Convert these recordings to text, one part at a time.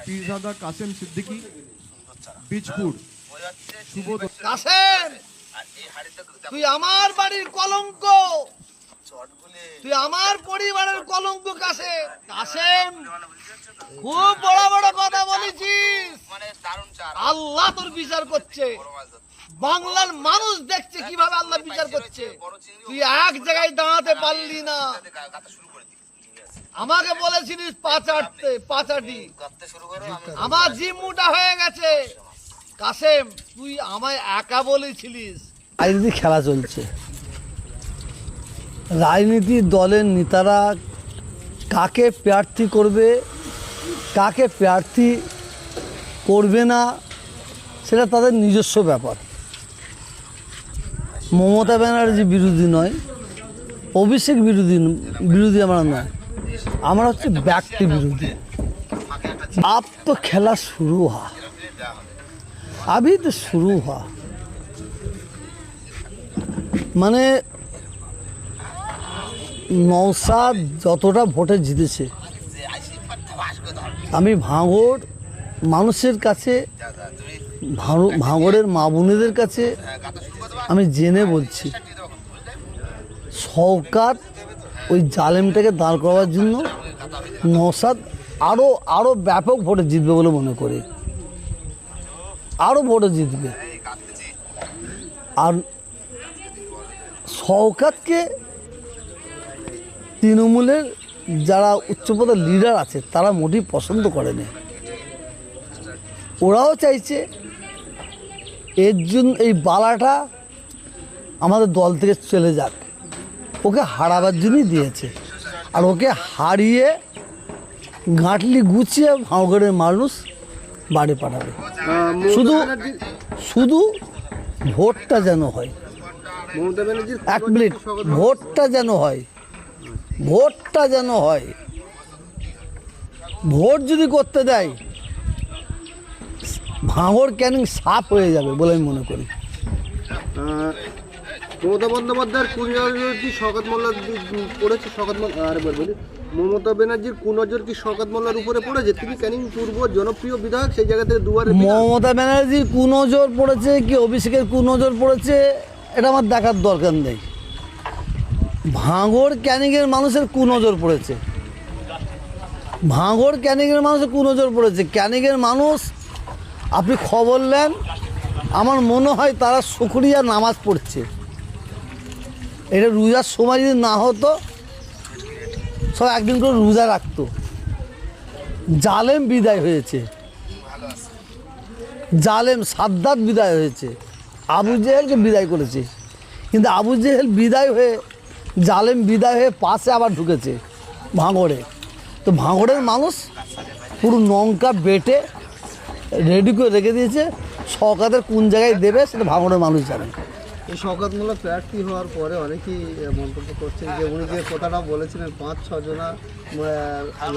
পীরজাদা কাসেম সিদ্দিকী, বীজপুর। কাসেম, তুই আমার বাড়ির কলঙ্ক, তুই আমার পরিবারের কলঙ্ক। কাসেম, কাসেম খুব বড় বড় কথা বলেছিস। আল্লাহ তোর বিচার করছে, বাংলার মানুষ দেখছে কিভাবে আল্লাহ বিচার করছে। তুই এক জায়গায় দাঁড়াতে পারলি না। আমাকে বলেছিলিস পাঁচাটি, আমার জিম্মুটা হয়ে গেছে। কাসেম, তুই আমায় একা বলেছিলিস। রাজনীতি খেলা চলছে, রাজনীতির দলের নেতারা কাকে প্রার্থী করবে, কাকে প্রার্থী করবে না, সেটা তাদের নিজস্ব ব্যাপার। মমতা ব্যানার্জি বিরোধী নয়, অভিষেক বিরোধী আমরা নয়, আমরা হচ্ছে ব্যক্তি বিরোধী। আপ তো খেলা শুরু হওয়া, अभी तो शुरू हुआ। মানে নওশাদ যতটা ভোটে জিতেছে, আমি ভাঙড় মানুষের কাছে, ভাঙড়ের মা বোনেদের কাছে আমি জেনে বলছি, শওকত ওই জালেমটাকে দাঁড় করার জন্য নওশাদ আরও ব্যাপক ভোটে জিতবে বলে মনে করি, আরও ভোটে জিতবে। আর শওকতকে তৃণমূলের যারা উচ্চপদের লিডার আছে তারা মোটেই পছন্দ করেনি। ওরাও চাইছে এর জন্য এই বালাটা আমাদের দল থেকে চলে যাক, ওকে হারাবার জন্যই দিয়েছে। আর ওকে হারিয়ে গাঁটলি গুছিয়ে ভাঙড়ের মানুষ বাড়ি পাঠাবে। শুধু ভোটটা যেন হয়, এক মিনিট, ভোটটা যেন হয়, ভোটটা যেন হয়। ভোট যদি করতে দেয় ভাঙড় ক্যানিং সাফ হয়ে যাবে বলে আমি মনে করি। মমতা বন্দ্যোপাধ্যায়ের কুনজর কি শওকত মোল্লার পড়েছে? মমতা ব্যানার্জির কুনজর কি শওকত মোল্লার উপরে পড়েছে? তিনি ক্যানিং পূর্ব জনপ্রিয় বিধায়ক, সেই জায়গা থেকে দুয়ারে। মমতা ব্যানার্জির কুনজর পড়েছে কি অভিষেকের কুনজর পড়েছে এটা আমার দেখার দরকার নেই। ভাঙড় ক্যানিংয়ের মানুষের কুনজর পড়েছে, ভাঙড় ক্যানিংয়ের মানুষের কুনজর পড়েছে। ক্যানিংয়ের মানুষ, আপনি খবর নেন, আমার মনে হয় তারা শুকরিয়া নামাজ পড়ছে। এটা রোজার সময় যদি না হতো সব একদিন করে রোজা রাখতো। জালেম বিদায় হয়েছে, জালেম সাদ্দাত বিদায় হয়েছে, আবু জেহেলকে বিদায় করেছে। কিন্তু আবু জেহেল বিদায় হয়ে, জালেম বিদায় হয়ে পাশে আবার ঢুকেছে ভাঙড়ে। তো ভাঙড়ের মানুষ পুরো লঙ্কা বেটে রেডি করে রেখে দিয়েছে। শওকতের কোন জায়গায় দেবে সেটা ভাঙড়ের মানুষ জানে। এই শওকত মোল্লা প্রার্থী হওয়ার পরে অনেকেই মন্তব্য করছেন যে উনি যে কথাটা বলেছিলেন 5-6 জনা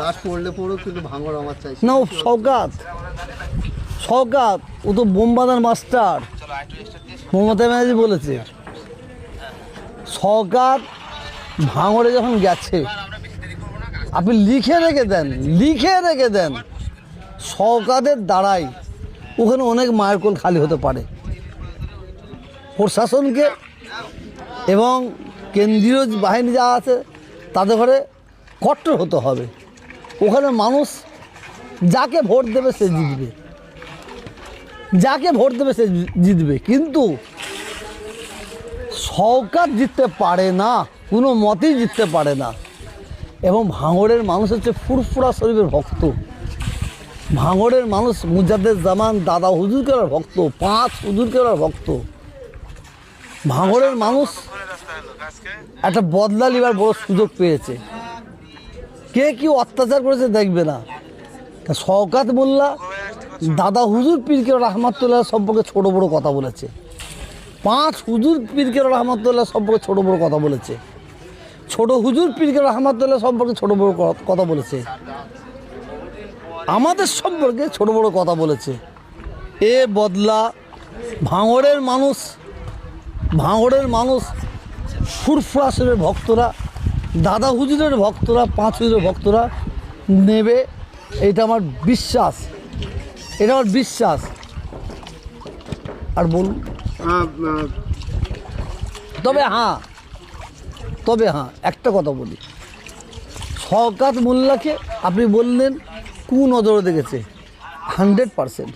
লাশ পড়লে পড়ুক কিন্তু ভাঙড় আমার চাইছে না। ও শওকত ও তো বোমবাদার মাস্টার। মমতা ব্যানার্জি বলেছে শওকত ভাঙড়ে যখন গেছে, আপনি লিখে রেখে দেন শওকতের দ্বারাই ওখানে অনেক মায়ের কোল খালি হতে পারে। প্রশাসনকে এবং কেন্দ্রীয় বাহিনী যা আছে তাদের ঘরে কট্টর হতে হবে। ওখানে মানুষ যাকে ভোট দেবে সে জিতবে, যাকে ভোট দেবে সে জিতবে। কিন্তু শওকত জিততে পারে না, কোনো মতেই জিততে পারে না। এবং ভাঙড়ের মানুষ হচ্ছে ফুরফুরা শরীফের ভক্ত। ভাঙড়ের মানুষ মুজাদ্দেদ জামান দাদা হুজুরকে ভক্ত, 5 হুজুরকে ভক্ত। ভাঙড়ের মানুষ একটা বদলা নেবার বড় সুযোগ পেয়েছে। কে কি অত্যাচার করেছে দেখবে না। শওকত মোল্লা দাদা হুজুর পীরকে রহমাতুল্লাহ সম্পর্কে ছোট বড় কথা বলেছে, 5 হুজুর পীরকে রহমাতুল্লাহ সম্পর্কে ছোট বড় কথা বলেছে, ছোট হুজুর পীরকে রহমাতুল্লাহ সম্পর্কে ছোট বড় কথা বলেছে, আমাদের সম্পর্কে ছোট বড় কথা বলেছে। এ বদলা ভাঙড়ের মানুষ ফুরফুরাসের ভক্তরা, দাদা হুজুরের ভক্তরা, 5 হুজুরের ভক্তরা নেবে, এটা আমার বিশ্বাস। এটা আমার বিশ্বাস। আর বলুন। আহ, তবে হ্যাঁ একটা কথা বলি, শওকত মোল্লাকে আপনি বললেন কুনজরে দেখেছে, 100%।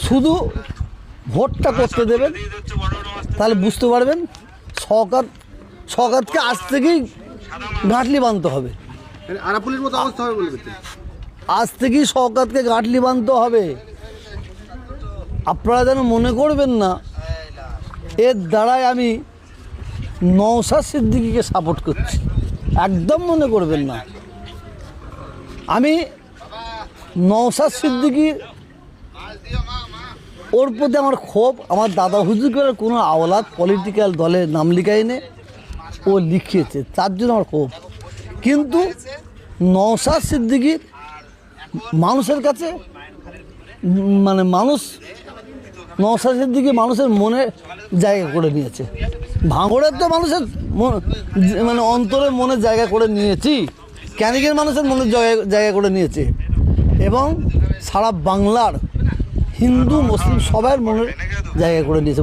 শুধু ভোটটা করতে দেবেন, তাহলে বুঝতে পারবেন শওকতকে আজ থেকেই গাঁটলি বাঁধতে হবে। মানে আরাপুলির মতো অবস্থা হবে বলে দেখছেন? আজ থেকেই শওকতকে গাঁটলি বাঁধতে হবে। আপনারা যেন মনে করবেন না এর দ্বারাই আমি নওশাদ সিদ্দিকীকে সাপোর্ট করছি, একদম মনে করবেন না। আমি নওশাদ সিদ্দিকীর ওর প্রতি আমার ক্ষোভ, আমার দাদা হুজুরের কোনো আওলাদ পলিটিক্যাল দলে নাম লিখায়নি, ও লিখিয়েছে, তার জন্য আমার ক্ষোভ। কিন্তু নওশাদ সিদ্দিকীর মানুষের কাছে মানে নওশাদ সিদ্দিকী মানুষের মনে জায়গা করে নিয়েছে। ভাঙড়ের তো মানুষের মানে অন্তরে মনে জায়গা করে নিয়েছি, ক্যানিকের মানুষের মনে জায়গা করে নিয়েছে, এবং সারা বাংলার হিন্দু মুসলিম সবার মনের জায়গা করে নিয়েছে।